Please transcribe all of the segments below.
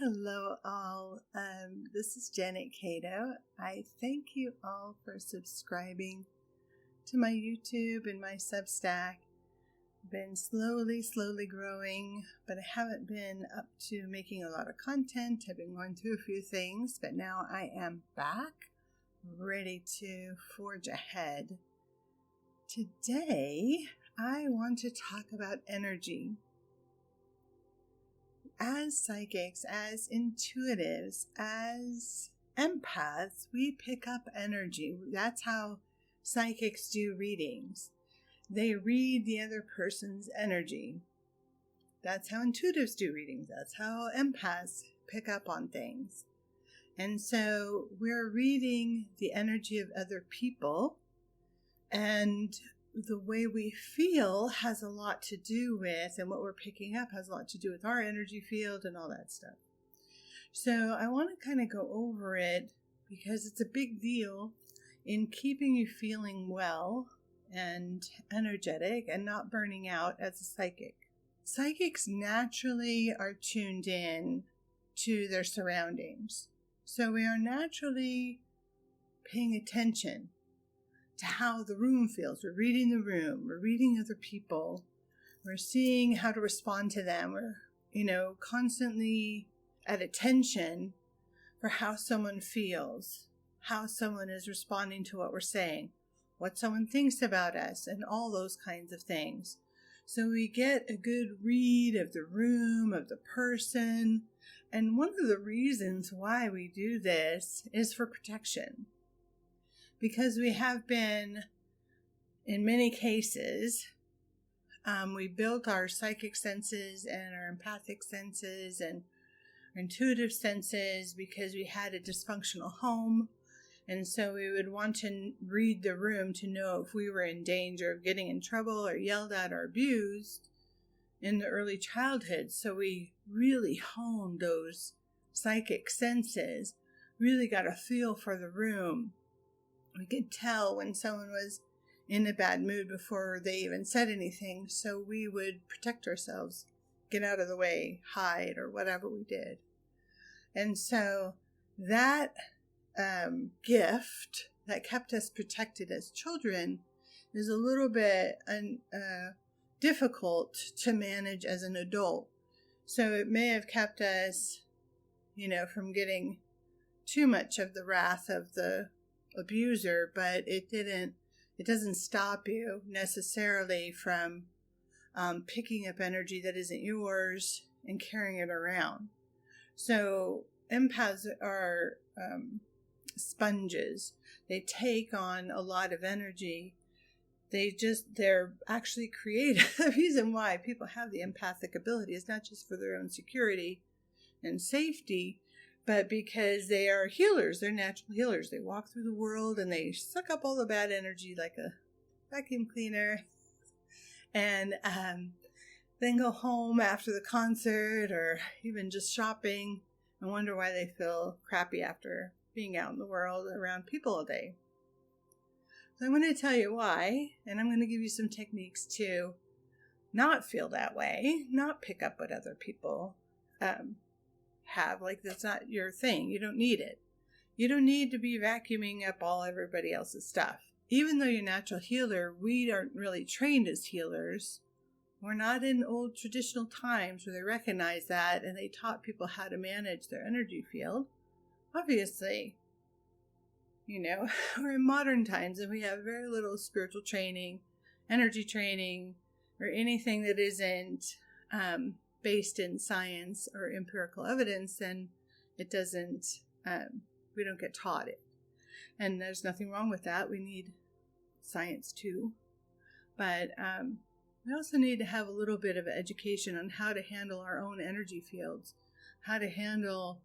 Hello, all. This is Janet Kadow. I thank you all for subscribing to my YouTube and my Substack. Been slowly growing, but I haven't been up to making a lot of content. I've been going through a few things, but now I am back, ready to forge ahead. Today, I want to talk about energy. As psychics, as intuitives, as empaths, we pick up energy. That's how psychics do readings. They read the other person's energy. That's how intuitives do readings. That's how empaths pick up on things. And so we're reading the energy of other people, and the way we feel has a lot to do with, and what we're picking up has a lot to do with our energy field and all that stuff. So I want to kind of go over it because it's a big deal in keeping you feeling well and energetic and not burning out as a psychic. Psychics naturally are tuned in to their surroundings. So we are naturally paying attention to how the room feels. We're reading the room. We're reading other people. We're seeing how to respond to them. We're, constantly at attention for how someone feels, how someone is responding to what we're saying, what someone thinks about us, and all those kinds of things. So we get a good read of the room, of the person. And one of the reasons why we do this is for protection. Because we have been, in many cases, we built our psychic senses and our empathic senses and our intuitive senses because we had a dysfunctional home. And so we would want to read the room to know if we were in danger of getting in trouble or yelled at or abused in the early childhood. So we really honed those psychic senses, really got a feel for the room. We could tell when someone was in a bad mood before they even said anything, so we would protect ourselves, get out of the way, hide, or whatever we did. And so that gift that kept us protected as children is a little bit difficult to manage as an adult. So it may have kept us, from getting too much of the wrath of the abuser, but it doesn't stop you necessarily from picking up energy that isn't yours and carrying it around. So empaths are sponges. They take on a lot of energy. They're actually creative. The reason why people have the empathic ability is not just for their own security and safety, but because they are healers. They're natural healers. They walk through the world and they suck up all the bad energy like a vacuum cleaner, and then go home after the concert or even just shopping and wonder why they feel crappy after being out in the world around people all day. So I'm going to tell you why, and I'm going to give you some techniques to not feel that way, not pick up what other people have. Like, that's not your thing. You don't need it. You don't need to be vacuuming up all everybody else's stuff. Even though you're a natural healer, we aren't really trained as healers. We're not in old traditional times where they recognize that and they taught people how to manage their energy field. Obviously, we're in modern times and we have very little spiritual training, energy training, or anything that isn't based in science or empirical evidence. And it doesn't, we don't get taught it. And there's nothing wrong with that. We need science too. But we also need to have a little bit of education on how to handle our own energy fields, how to handle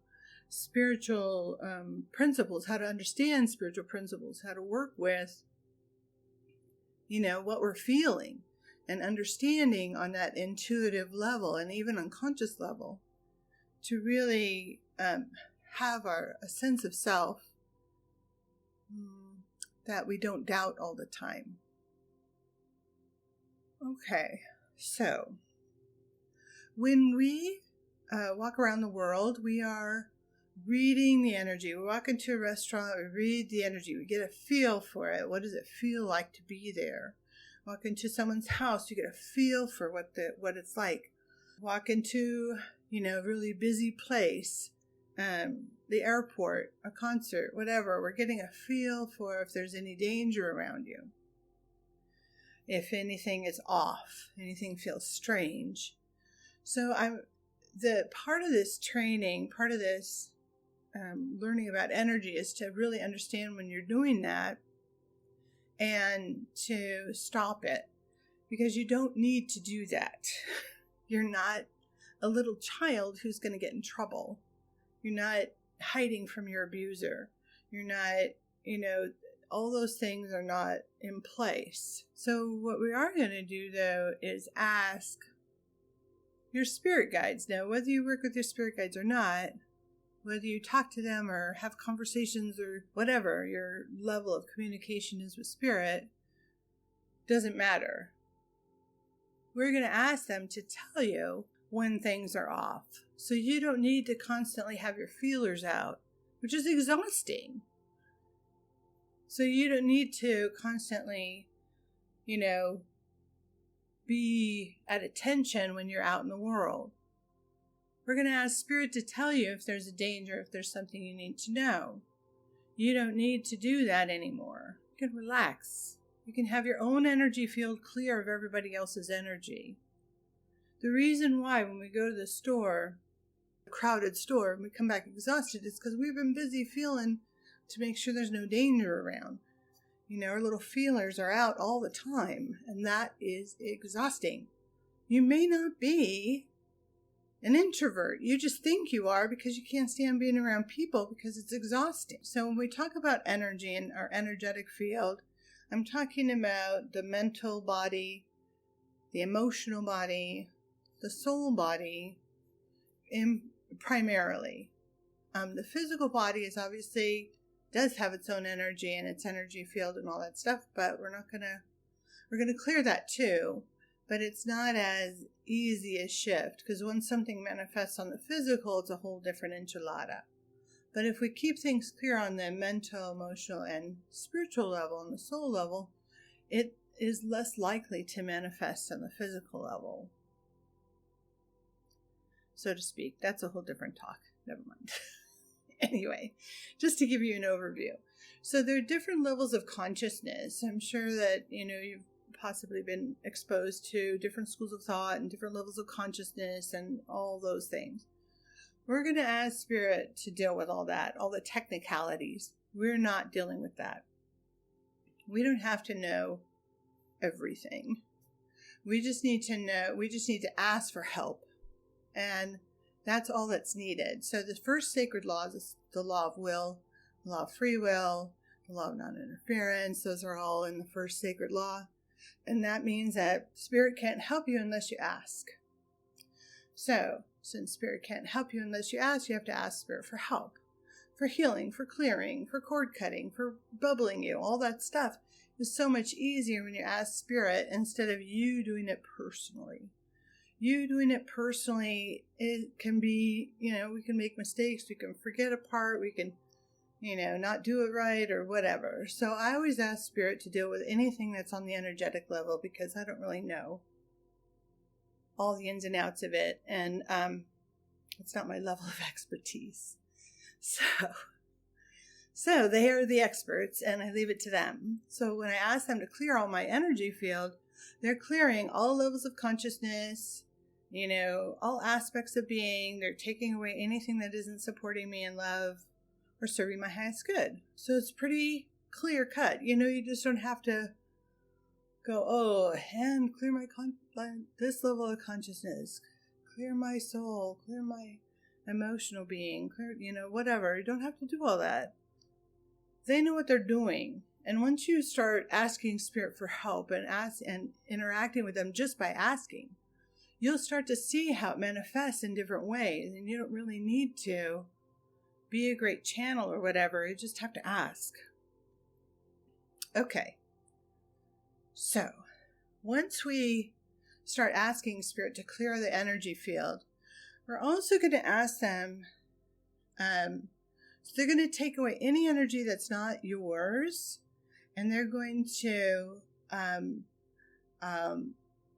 spiritual principles, how to understand spiritual principles, how to work with, what we're feeling and understanding on that intuitive level and even unconscious level to really have a sense of self that we don't doubt all the time. Okay, so when we walk around the world, we are reading the energy. We walk into a restaurant, we read the energy, we get a feel for it. What does it feel like to be there? Walk into someone's house, you get a feel for what it's like. Walk into, a really busy place, the airport, a concert, whatever. We're getting a feel for if there's any danger around you. If anything is off, anything feels strange. So the part of this training, part of this learning about energy is to really understand when you're doing that and to stop it, because you don't need to do that. You're not a little child who's going to get in trouble. You're not hiding from your abuser. You're not, all those things are not in place. So what we are going to do, though, is ask your spirit guides. Now, whether you work with your spirit guides or not, whether you talk to them or have conversations or whatever your level of communication is with spirit, doesn't matter. We're going to ask them to tell you when things are off. So you don't need to constantly have your feelers out, which is exhausting. So you don't need to constantly, be at attention when you're out in the world. We're going to ask Spirit to tell you if there's a danger, if there's something you need to know. You don't need to do that anymore. You can relax. You can have your own energy field clear of everybody else's energy. The reason why when we go to the store, a crowded store, and we come back exhausted is because we've been busy feeling to make sure there's no danger around. Our little feelers are out all the time, and that is exhausting. You may not be an introvert. You just think you are because you can't stand being around people because it's exhausting. So when we talk about energy and our energetic field, I'm talking about the mental body, the emotional body, the soul body, primarily. The physical body is obviously does have its own energy and its energy field and all that stuff, but we're going to clear that too. But it's not as easy a shift, because when something manifests on the physical, it's a whole different enchilada. But if we keep things clear on the mental, emotional, and spiritual level, and the soul level, it is less likely to manifest on the physical level, so to speak. That's a whole different talk. Never mind. Anyway, just to give you an overview. So there are different levels of consciousness. I'm sure that, you've possibly been exposed to different schools of thought and different levels of consciousness and all those things. We're going to ask Spirit to deal with all that, all the technicalities. We're not dealing with that. We don't have to know everything. We just need to ask for help. And that's all that's needed. So the first sacred law is the law of will, the law of free will, the law of non-interference. Those are all in the first sacred law. And that means that Spirit can't help you unless you ask. So, since Spirit can't help you unless you ask, you have to ask Spirit for help, for healing, for clearing, for cord cutting, for bubbling you. All that stuff is so much easier when you ask Spirit instead of you doing it personally. You doing it personally, it can be, we can make mistakes, we can forget a part, we can, not do it right or whatever. So I always ask Spirit to deal with anything that's on the energetic level, because I don't really know all the ins and outs of it. And it's not my level of expertise. So they are the experts, and I leave it to them. So when I ask them to clear all my energy field, they're clearing all levels of consciousness, all aspects of being. They're taking away anything that isn't supporting me in love or serving my highest good. So it's pretty clear cut. You just don't have to go, and clear my this level of consciousness, clear my soul, clear my emotional being, clear, whatever. You don't have to do all that. They know what they're doing. And once you start asking Spirit for help and interacting with them just by asking, you'll start to see how it manifests in different ways. And you don't really need to be a great channel or whatever. You just have to ask. Okay. So once we start asking Spirit to clear the energy field, we're also going to ask them, so they're going to take away any energy that's not yours, and they're going to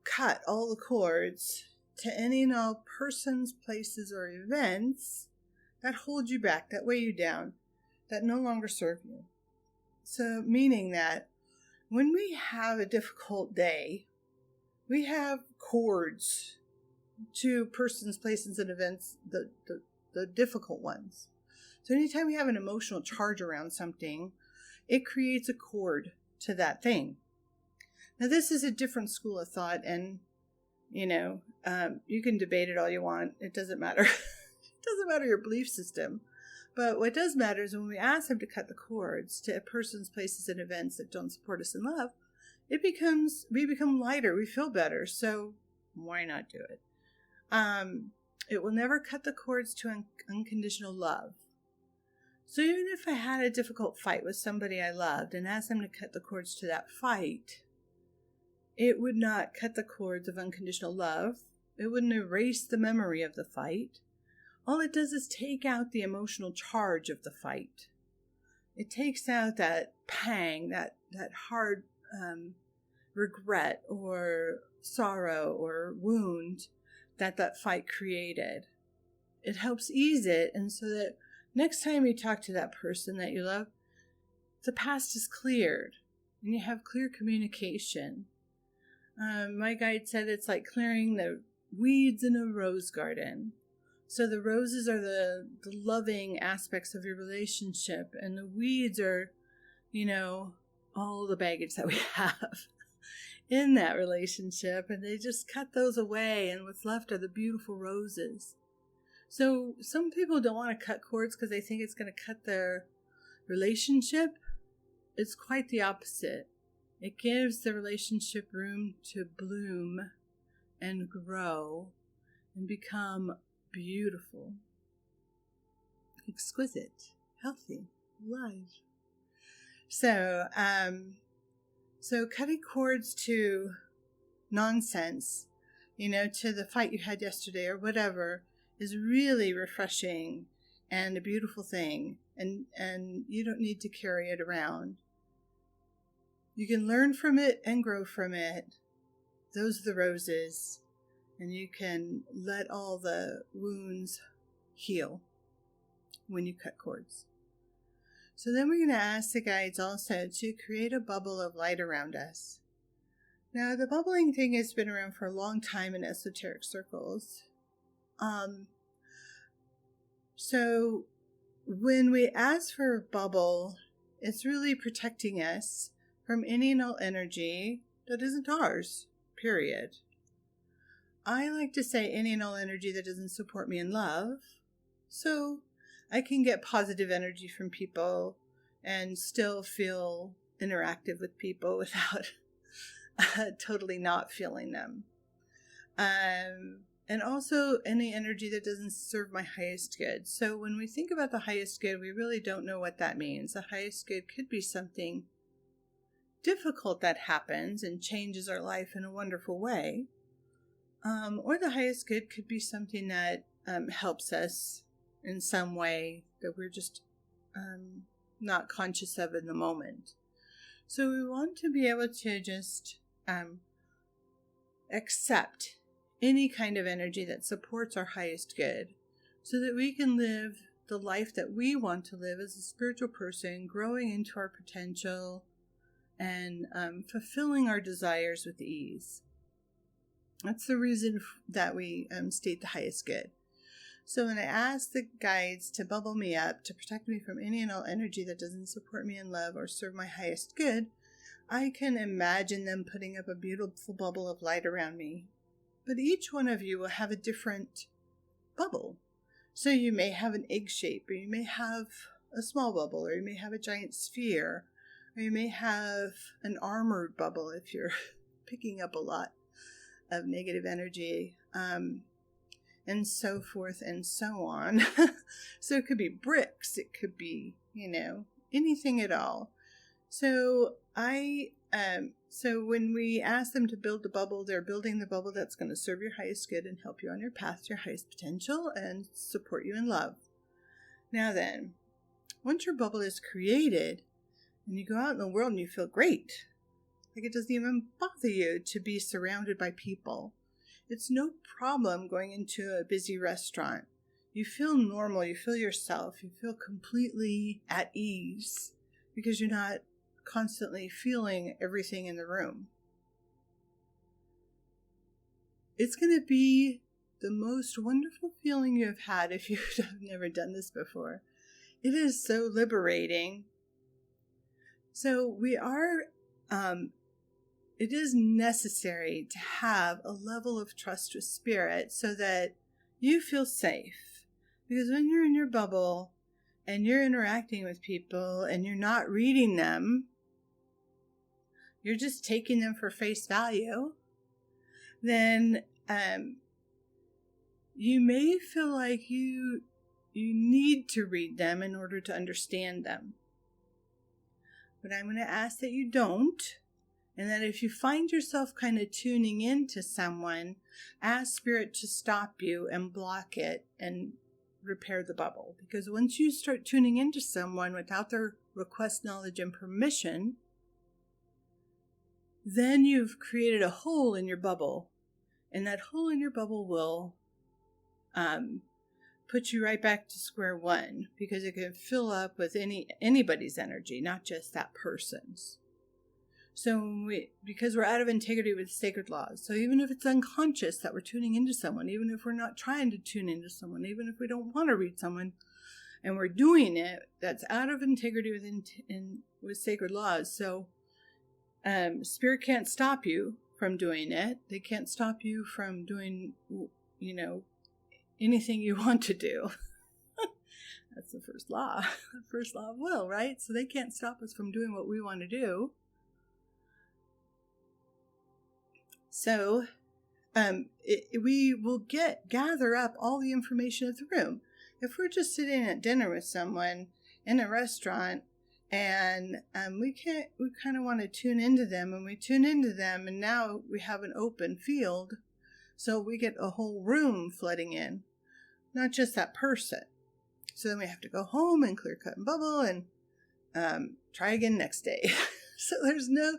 cut all the cords to any and all persons, places, or events that hold you back, that weigh you down, that no longer serve you. So meaning that when we have a difficult day, we have cords to persons, places, and events, the difficult ones. So anytime we have an emotional charge around something, it creates a cord to that thing. Now this is a different school of thought, and you can debate it all you want. It doesn't matter. It doesn't matter your belief system. But what does matter is when we ask them to cut the cords to persons, places, and events that don't support us in love, we become lighter. We feel better. So why not do it? It will never cut the cords to unconditional love. So even if I had a difficult fight with somebody I loved and asked them to cut the cords to that fight, it would not cut the cords of unconditional love. It wouldn't erase the memory of the fight. All it does is take out the emotional charge of the fight. It takes out that pang, that hard regret or sorrow or wound that fight created. It helps ease it, and so that next time you talk to that person that you love, the past is cleared, and you have clear communication. My guide said it's like clearing the weeds in a rose garden. So the roses are the loving aspects of your relationship, and the weeds are, all the baggage that we have in that relationship, and they just cut those away, and what's left are the beautiful roses. So some people don't want to cut cords because they think it's going to cut their relationship. It's quite the opposite. It gives the relationship room to bloom and grow and become beautiful, exquisite, healthy, alive. So cutting cords to nonsense, to the fight you had yesterday or whatever, is really refreshing and a beautiful thing, and you don't need to carry it around. You can learn from it and grow from it. Those are the roses, and you can let all the wounds heal when you cut cords. So then we're going to ask the guides also to create a bubble of light around us. Now, the bubbling thing has been around for a long time in esoteric circles. So when we ask for a bubble, it's really protecting us from any and all energy that isn't ours, period. I like to say any and all energy that doesn't support me in love, so I can get positive energy from people and still feel interactive with people without totally not feeling them. And also any energy that doesn't serve my highest good. So when we think about the highest good, we really don't know what that means. The highest good could be something difficult that happens and changes our life in a wonderful way. Or the highest good could be something that helps us in some way that we're just not conscious of in the moment. So we want to be able to just accept any kind of energy that supports our highest good so that we can live the life that we want to live as a spiritual person, growing into our potential and fulfilling our desires with ease. That's the reason that we state the highest good. So when I ask the guides to bubble me up, to protect me from any and all energy that doesn't support me in love or serve my highest good, I can imagine them putting up a beautiful bubble of light around me. But each one of you will have a different bubble. So you may have an egg shape, or you may have a small bubble, or you may have a giant sphere, or you may have an armored bubble if you're picking up a lot of negative energy, and so forth and so on. So it could be bricks, it could be, anything at all. So I So when we ask them to build the bubble, they're building the bubble that's going to serve your highest good and help you on your path to your highest potential and support you in love. Now then, once your bubble is created and you go out in the world and you feel great, like it doesn't even bother you to be surrounded by people. It's no problem going into a busy restaurant. You feel normal, you feel yourself, you feel completely at ease because you're not constantly feeling everything in the room. It's going to be the most wonderful feeling you have had if you have never done this before. It is so liberating. So it is necessary to have a level of trust with spirit so that you feel safe. Because when you're in your bubble and you're interacting with people and you're not reading them, you're just taking them for face value, then you may feel like you need to read them in order to understand them. But I'm going to ask that you don't, and that if you find yourself kind of tuning into someone, ask Spirit to stop you and block it and repair the bubble. Because once you start tuning into someone without their request, knowledge, and permission, then you've created a hole in your bubble, and that hole in your bubble will put you right back to square one, because it can fill up with anybody's energy, not just that person's. So because we're out of integrity with sacred laws, so even if it's unconscious that we're tuning into someone, even if we're not trying to tune into someone, even if we don't want to read someone, and we're doing it, that's out of integrity with sacred laws. So Spirit can't stop you from doing it. They can't stop you from doing, anything you want to do. That's the first law. The first law of will, right? So they can't stop us from doing what we want to do. So we will gather up all the information of the room. If we're just sitting at dinner with someone in a restaurant, and we kind of want to tune into them, and we tune into them, and now we have an open field, so we get a whole room flooding in, not just that person. So then we have to go home and clear cut and bubble and try again next day. So there's no,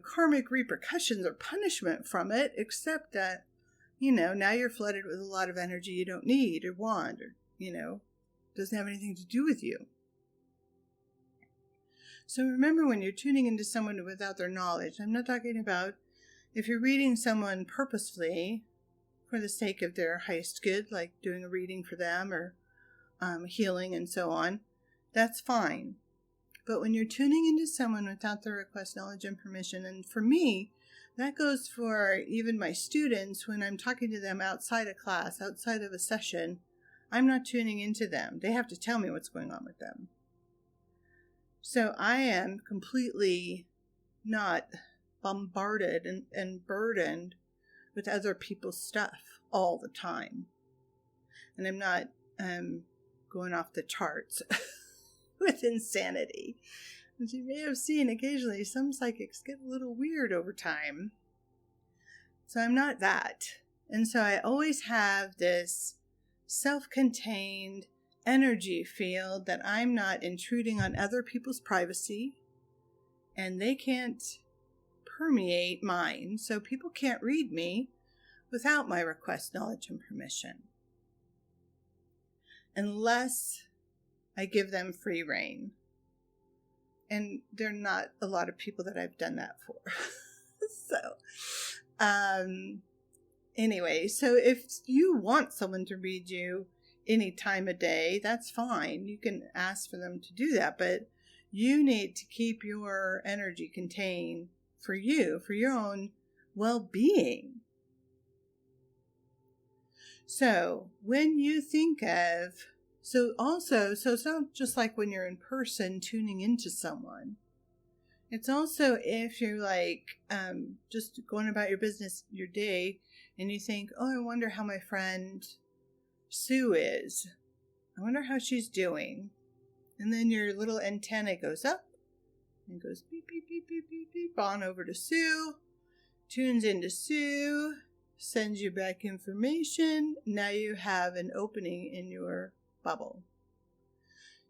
karmic repercussions or punishment from it, except that, now you're flooded with a lot of energy you don't need or want, or, doesn't have anything to do with you. So remember, when you're tuning into someone without their knowledge, I'm not talking about if you're reading someone purposefully for the sake of their highest good, like doing a reading for them or healing and so on, that's fine. But when you're tuning into someone without their request, knowledge, and permission, and for me, that goes for even my students when I'm talking to them outside of class, outside of a session, I'm not tuning into them. They have to tell me what's going on with them. So I am completely not bombarded and burdened with other people's stuff all the time. And I'm not going off the charts with insanity. As you may have seen, occasionally some psychics get a little weird over time. So I'm not that. And so I always have this self-contained energy field that I'm not intruding on other people's privacy, and they can't permeate mine, so people can't read me without my request, knowledge, and permission, unless I give them free rein. And there are not a lot of people that I've done that for. Anyway, so if you want someone to read you any time of day, that's fine. You can ask for them to do that, but you need to keep your energy contained for you, for your own well-being. So when you think of, so it's not just like when you're in person tuning into someone. It's also if you're just going about your business, your day, and you think, oh, I wonder how my friend Sue is. I wonder how she's doing. And then your little antenna goes up and goes beep, beep, beep, beep, beep, beep, on over to Sue, tunes into Sue, sends you back information. Now you have an opening in your bubble.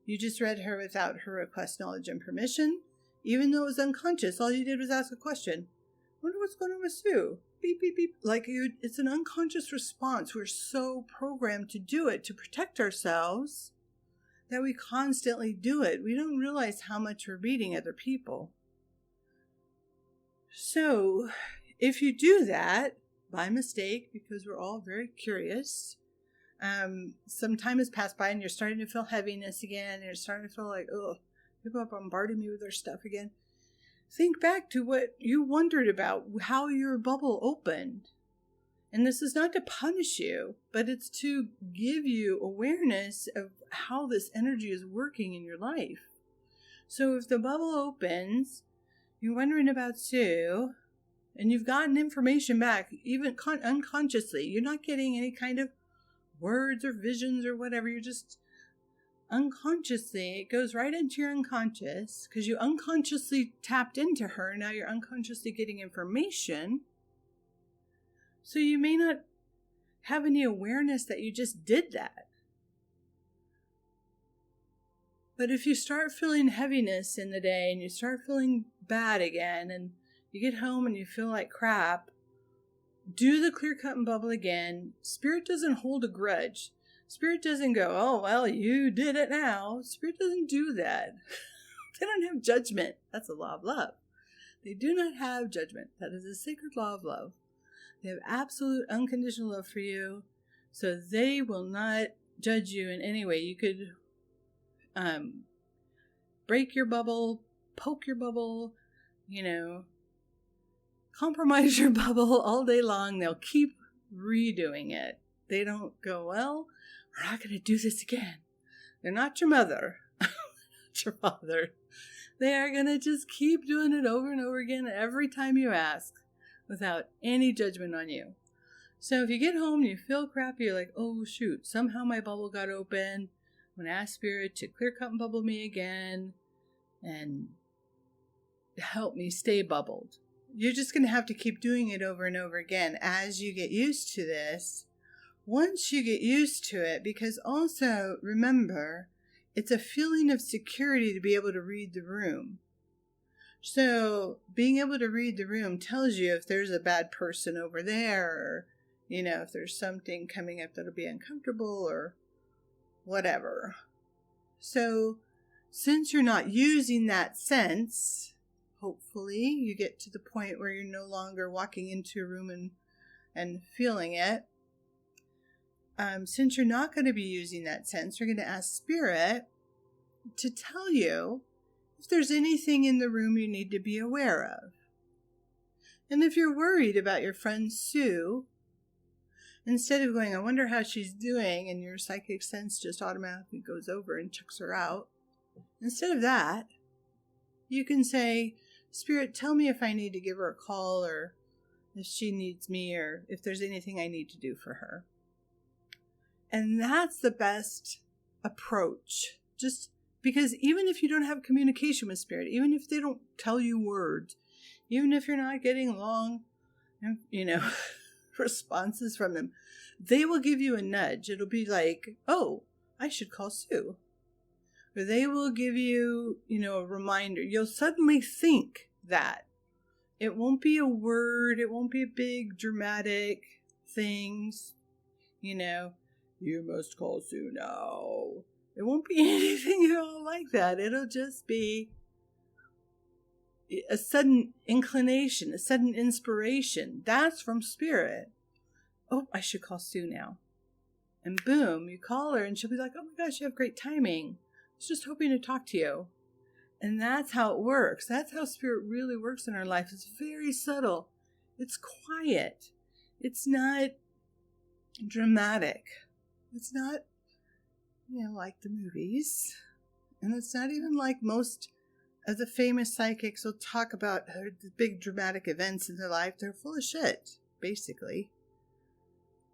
You just read her without her request, knowledge, and permission. Even though it was unconscious, all you did was ask a question. Wonder what's going on with Sue? Beep, beep, beep. It's an unconscious response. We're so programmed to do it, to protect ourselves, that we constantly do it. We don't realize how much we're reading other people. So, if you do that by mistake, because we're all very curious, some time has passed by and you're starting to feel heaviness again, and you're starting to feel like, oh, people are bombarding me with their stuff again. Think back to what you wondered about, how your bubble opened. And this is not to punish you, but it's to give you awareness of how this energy is working in your life. So if the bubble opens, you're wondering about Sue, and you've gotten information back, even unconsciously. You're not getting any kind of words or visions or whatever. You're just unconsciously, it goes right into your unconscious, because you unconsciously tapped into her. Now you're unconsciously getting information. So you may not have any awareness that you just did that. But if you start feeling heaviness in the day and you start feeling bad again and you get home and you feel like crap, do the clear cut and bubble again. Spirit doesn't hold a grudge. Spirit doesn't go, oh, well, you did it now. Spirit doesn't do that. They don't have judgment. That's a law of love. They do not have judgment. That is a sacred law of love. They have absolute unconditional love for you. So they will not judge you in any way. You could break your bubble, poke your bubble, compromise your bubble all day long. They'll keep redoing it. They don't go, well, we're not going to do this again. They're not your mother, not your father. They are going to just keep doing it over and over again every time you ask, without any judgment on you. So if you get home and you feel crappy, you're like, oh shoot, somehow my bubble got open. I'm going to ask Spirit to clear cut and bubble me again and help me stay bubbled. You're just going to have to keep doing it over and over again as you get used to this. Once you get used to it, because also remember, it's a feeling of security to be able to read the room. So being able to read the room tells you if there's a bad person over there, or, if there's something coming up that'll be uncomfortable or whatever. So since you're not using that sense, hopefully you get to the point where you're no longer walking into a room and feeling it. Since you're not going to be using that sense, you're going to ask Spirit to tell you if there's anything in the room you need to be aware of. And if you're worried about your friend Sue, instead of going, I wonder how she's doing, and your psychic sense just automatically goes over and checks her out, instead of that, you can say, Spirit, tell me if I need to give her a call, or if she needs me, or if there's anything I need to do for her. And that's the best approach. Just because even if you don't have communication with Spirit, even if they don't tell you words, even if you're not getting long, responses from them, they will give you a nudge. It'll be like, oh, I should call Sue. Or they will give you, a reminder. You'll suddenly think that. It won't be a word. It won't be big dramatic things, you must call Sue now. It won't be anything at all like that. It'll just be a sudden inclination, a sudden inspiration. That's from Spirit. Oh, I should call Sue now. And boom, you call her and she'll be like, oh my gosh, you have great timing. I was just hoping to talk to you. And that's how it works. That's how Spirit really works in our life. It's very subtle. It's quiet. It's not dramatic. It's not, like the movies. And it's not even like most of the famous psychics will talk about the big dramatic events in their life. They're full of shit, basically.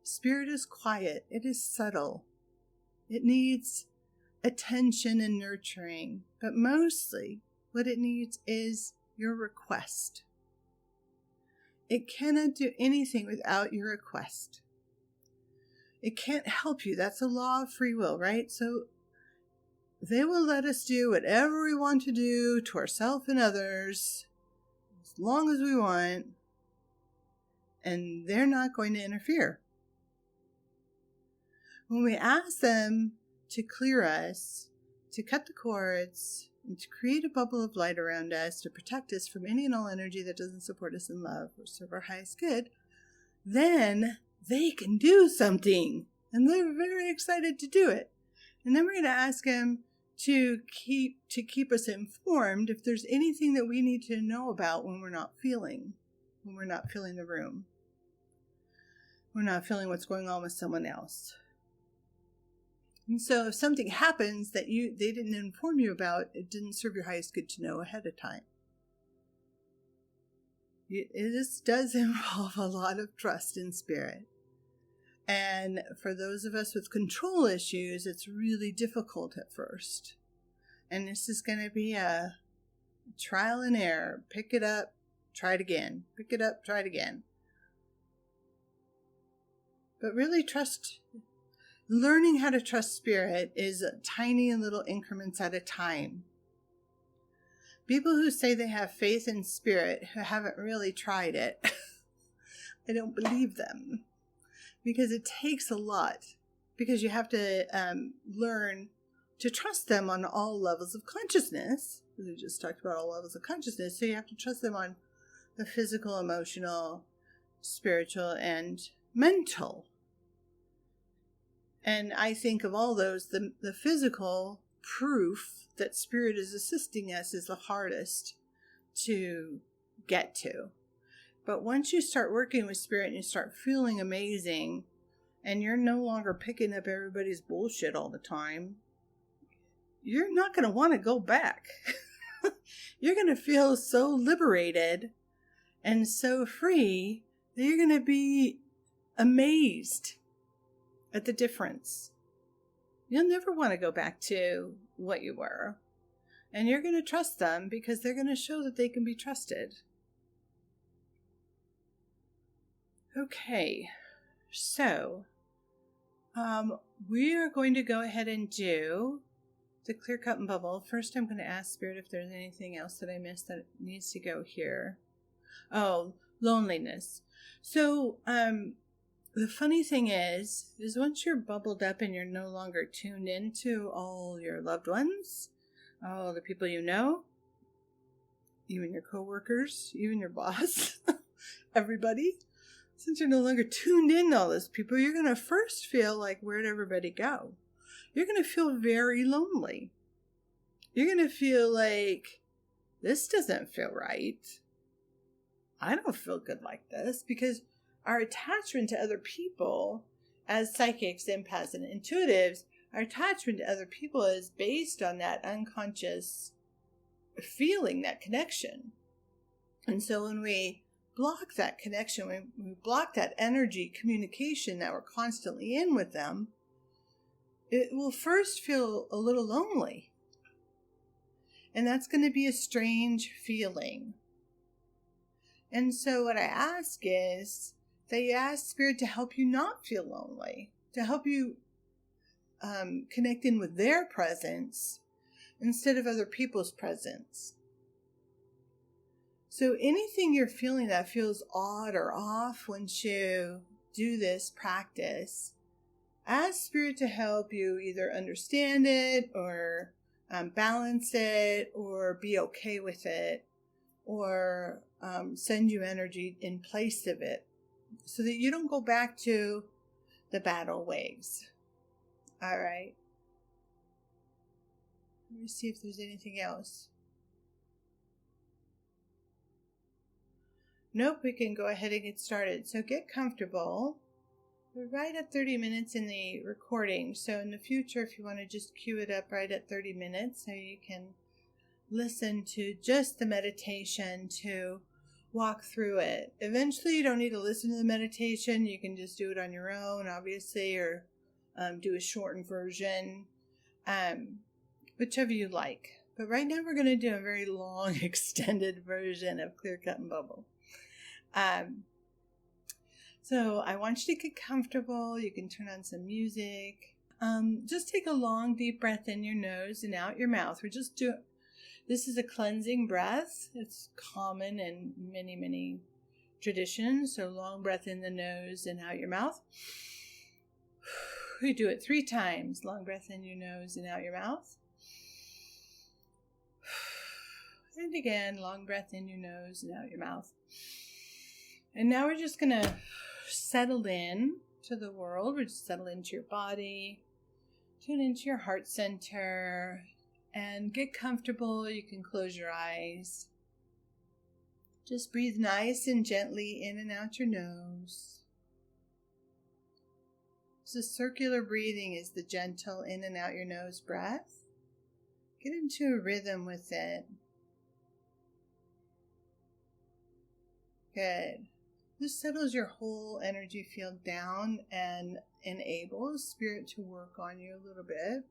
Spirit is quiet. It is subtle. It needs attention and nurturing. But mostly, what it needs is your request. It cannot do anything without your request. It can't help you. That's a law of free will, right? So they will let us do whatever we want to do to ourselves and others as long as we want, and they're not going to interfere. When we ask them to clear us, to cut the cords, and to create a bubble of light around us to protect us from any and all energy that doesn't support us in love or serve our highest good, then they can do something. And they're very excited to do it. And then we're going to ask them to keep us informed if there's anything that we need to know about when we're not feeling the room. We're not feeling what's going on with someone else. And so if something happens that they didn't inform you about, it didn't serve your highest good to know ahead of time. This does involve a lot of trust in spirit. And for those of us with control issues, it's really difficult at first. And this is going to be a trial and error. Pick it up, try it again. Pick it up, try it again. But really learning how to trust spirit is tiny and little increments at a time. People who say they have faith in spirit who haven't really tried it, I don't believe them. Because it takes a lot. Because you have to learn to trust them on all levels of consciousness. We just talked about all levels of consciousness. So you have to trust them on the physical, emotional, spiritual, and mental. And I think of all those, the physical proof that spirit is assisting us is the hardest to get to. But once you start working with spirit and you start feeling amazing, and you're no longer picking up everybody's bullshit all the time, you're not going to want to go back. You're going to feel so liberated and so free that you're going to be amazed at the difference. You'll never want to go back to what you were. And you're going to trust them because they're going to show that they can be trusted. Okay, so we are going to go ahead and do the clear cut and bubble. First, I'm going to ask Spirit if there's anything else that I missed that needs to go here. Oh, loneliness. So, the funny thing is once you're bubbled up and you're no longer tuned into all your loved ones, all the people you know, even your coworkers, even your boss, everybody, since you're no longer tuned in to all those people, you're going to first feel like, where'd everybody go? You're going to feel very lonely. You're going to feel like, this doesn't feel right. I don't feel good like this, because our attachment to other people as psychics, empaths, and intuitives, our attachment to other people is based on that unconscious feeling, that connection. And so when we block that connection, when we block that energy communication that we're constantly in with them, it will first feel a little lonely. And that's going to be a strange feeling. And so what I ask is that you ask Spirit to help you not feel lonely, to help you connect in with their presence instead of other people's presence. So anything you're feeling that feels odd or off once you do this practice, ask Spirit to help you either understand it or balance it or be okay with it or send you energy in place of it so that you don't go back to the battle waves. All right. Let me see if there's anything else. Nope, we can go ahead and get started. So get comfortable. We're right at 30 minutes in the recording. So in the future, if you want to just cue it up right at 30 minutes so you can listen to just the meditation to walk through it. Eventually, you don't need to listen to the meditation. You can just do it on your own, obviously, or do a shortened version, whichever you like. But right now we're going to do a very long, extended version of Clear Cut and Bubble. So I want you to get comfortable. You can turn on some music. Just take a long, deep breath in your nose and out your mouth. This is a cleansing breath. It's common in many, many traditions. So long breath in the nose and out your mouth. We do it 3 times. Long breath in your nose and out your mouth. And again, long breath in your nose and out your mouth. And now we're just going to settle in to the world. We're just settle into your body, tune into your heart center, and get comfortable. You can close your eyes. Just breathe nice and gently in and out your nose. So circular breathing is the gentle in and out your nose breath. Get into a rhythm with it. Good. This settles your whole energy field down and enables spirit to work on you a little bit.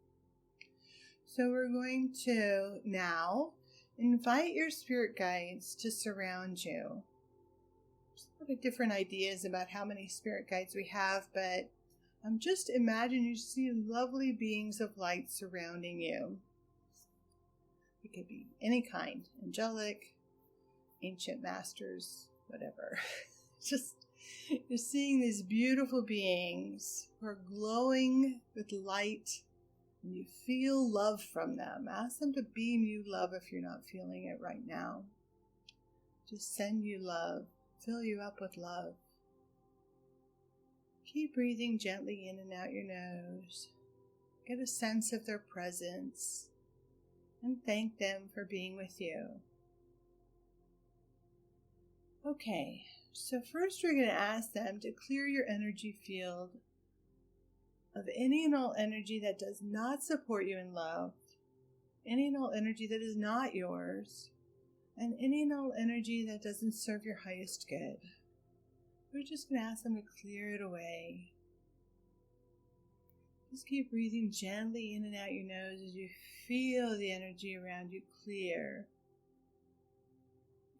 So we're going to now invite your spirit guides to surround you. There's a lot of different ideas about how many spirit guides we have, but just imagine you see lovely beings of light surrounding you. It could be any kind, angelic, ancient masters, whatever. Just, you're seeing these beautiful beings who are glowing with light, and you feel love from them. Ask them to beam you love if you're not feeling it right now. Just send you love, fill you up with love. Keep breathing gently in and out your nose. Get a sense of their presence and thank them for being with you. Okay, so first we're going to ask them to clear your energy field of any and all energy that does not support you in love, any and all energy that is not yours, and any and all energy that doesn't serve your highest good. We're just going to ask them to clear it away. Just keep breathing gently in and out your nose as you feel the energy around you clear.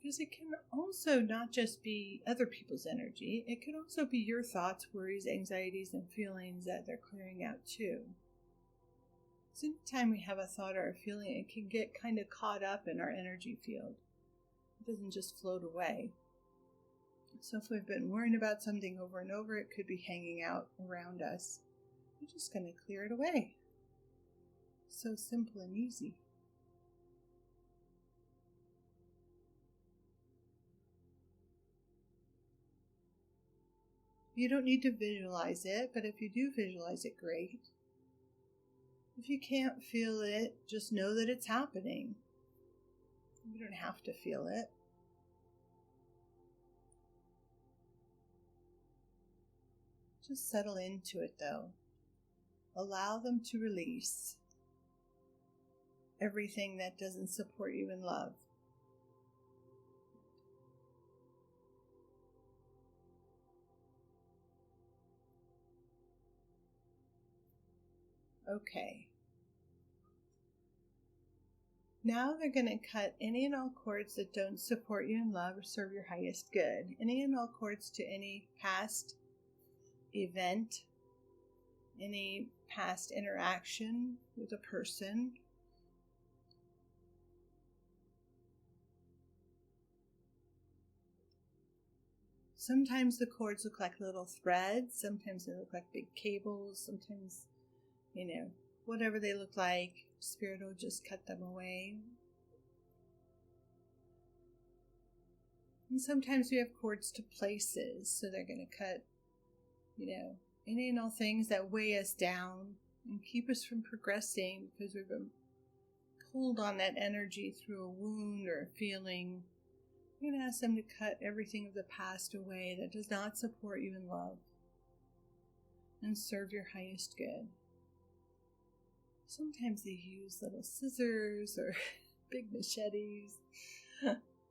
Because it can also not just be other people's energy, it could also be your thoughts, worries, anxieties, and feelings that they're clearing out too. So anytime we have a thought or a feeling, it can get kind of caught up in our energy field. It doesn't just float away. So if we've been worrying about something over and over, it could be hanging out around us. We're just going to clear it away. So simple and easy. You don't need to visualize it, but if you do visualize it, great. If you can't feel it, just know that it's happening. You don't have to feel it. Just settle into it, though. Allow them to release everything that doesn't support you in love. Okay. Now they're going to cut any and all cords that don't support you in love or serve your highest good. Any and all cords to any past event, any past interaction with a person. Sometimes the cords look like little threads. Sometimes they look like big cables. Sometimes, whatever they look like, Spirit will just cut them away. And sometimes we have cords to places, so they're going to cut, any and all things that weigh us down and keep us from progressing because we've been pulled on that energy through a wound or a feeling. You're going to ask them to cut everything of the past away that does not support you in love and serve your highest good. Sometimes they use little scissors or big machetes.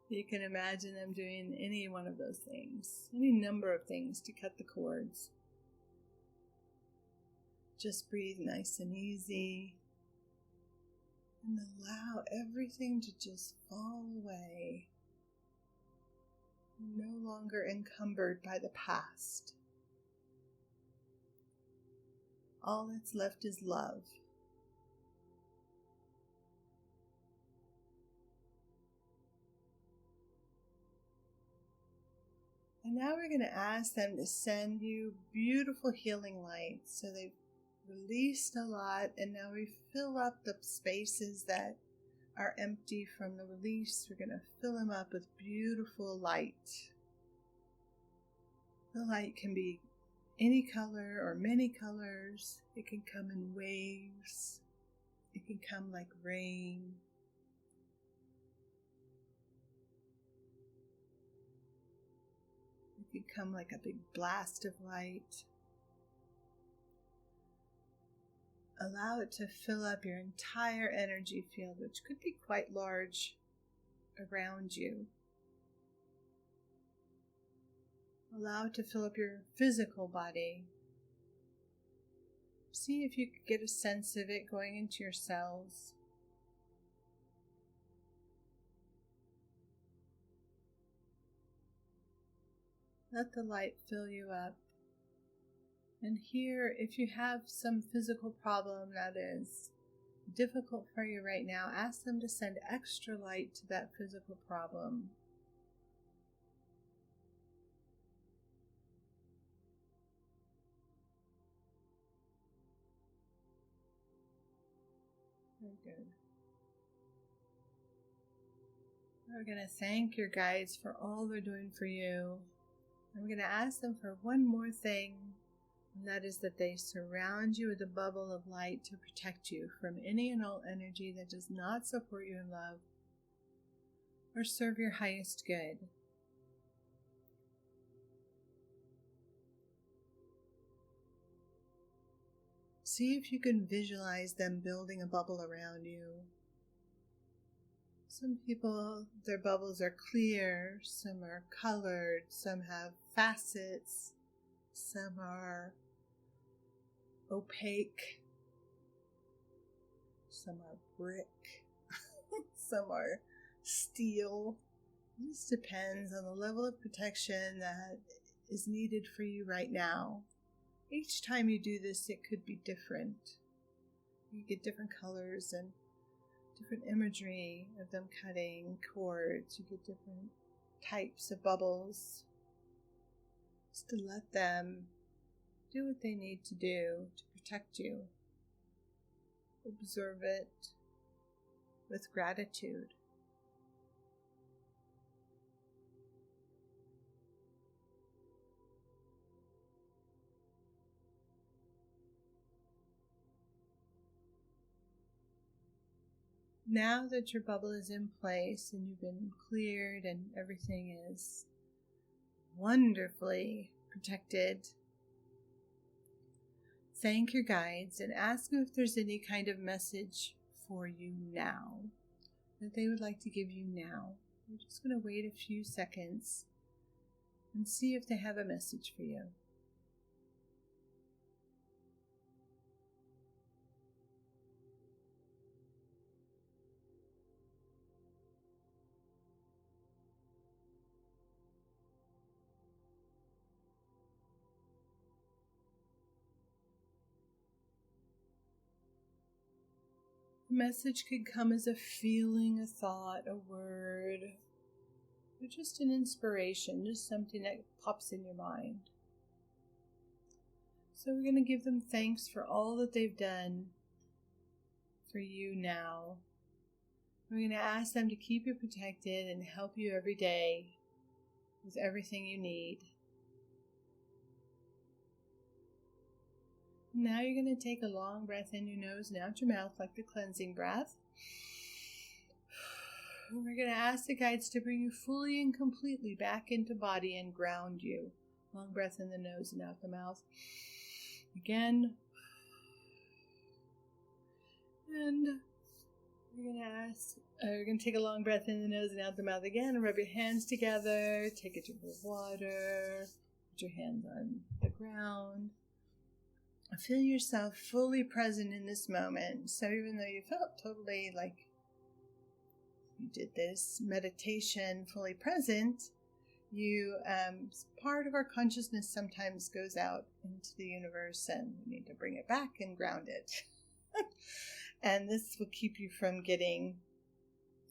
You can imagine them doing any one of those things, any number of things to cut the cords. Just breathe nice and easy. And allow everything to just fall away. No longer encumbered by the past. All that's left is love. And now we're going to ask them to send you beautiful healing light. So they've released a lot, and now we fill up the spaces that are empty from the release. We're going to fill them up with beautiful light. The light can be any color or many colors. It can come in waves. It can come like rain. It can come like a big blast of light. Allow it to fill up your entire energy field, which could be quite large around you. Allow it to fill up your physical body. See if you could get a sense of it going into your cells. Let the light fill you up. And here, if you have some physical problem that is difficult for you right now, ask them to send extra light to that physical problem. Very good. We're going to thank your guides for all they're doing for you. And we're going to ask them for one more thing. And that is that they surround you with a bubble of light to protect you from any and all energy that does not support you in love or serve your highest good. See if you can visualize them building a bubble around you. Some people, their bubbles are clear, some are colored, some have facets, some are opaque, some are brick, some are steel. It just depends on the level of protection that is needed for you right now. Each time you do this, it could be different. You get different colors and different imagery of them cutting cords. You get different types of bubbles. Just to let them do what they need to do to protect you. Observe it with gratitude. Now that your bubble is in place and you've been cleared and everything is wonderfully protected, thank your guides and ask them if there's any kind of message for you now that they would like to give you now. We're just going to wait a few seconds and see if they have a message for you. A message could come as a feeling, a thought, a word, or just an inspiration, just something that pops in your mind. So we're going to give them thanks for all that they've done for you now. We're going to ask them to keep you protected and help you every day with everything you need. Now you're going to take a long breath in your nose and out your mouth like the cleansing breath. We're going to ask the guides to bring you fully and completely back into body and ground you. Long breath in the nose and out the mouth. Again. And we're going to take a long breath in the nose and out the mouth again. Rub your hands together. Take a drink of water. Put your hands on the ground. feel yourself fully present in this moment. So even though you felt totally like you did this meditation fully present, part of our consciousness sometimes goes out into the universe, and we need to bring it back and ground it. And this will keep you from getting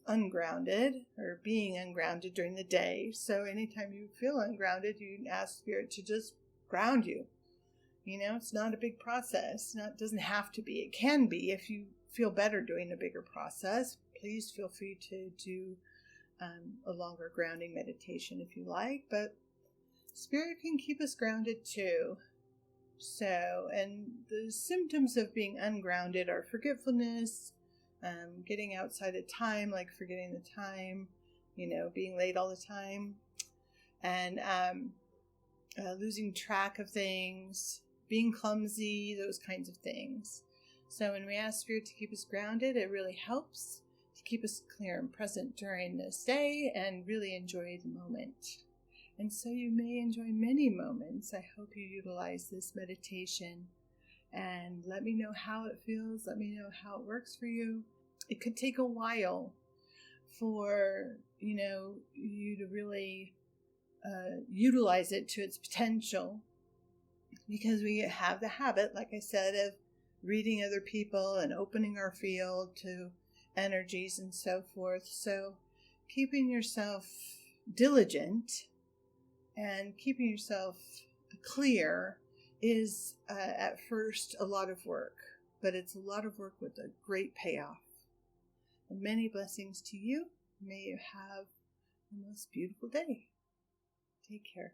ungrounded or being ungrounded during the day. So anytime you feel ungrounded, you ask Spirit to just ground you. It's not a big process. It doesn't have to be. It can be if you feel better doing a bigger process. Please feel free to do a longer grounding meditation if you like, but Spirit can keep us grounded too. So, and the symptoms of being ungrounded are forgetfulness, getting outside of time, like forgetting the time, being late all the time, and losing track of things, being clumsy, those kinds of things. So when we ask Spirit to keep us grounded, it really helps to keep us clear and present during this day and really enjoy the moment. And so you may enjoy many moments. I hope you utilize this meditation and let me know how it feels. Let me know how it works for you. It could take a while for, you to really utilize it to its potential, because we have the habit, like I said, of reading other people and opening our field to energies and so forth. So keeping yourself diligent and keeping yourself clear is at first a lot of work, but it's a lot of work with a great payoff. And many blessings to you. May you have the most beautiful day. Take care.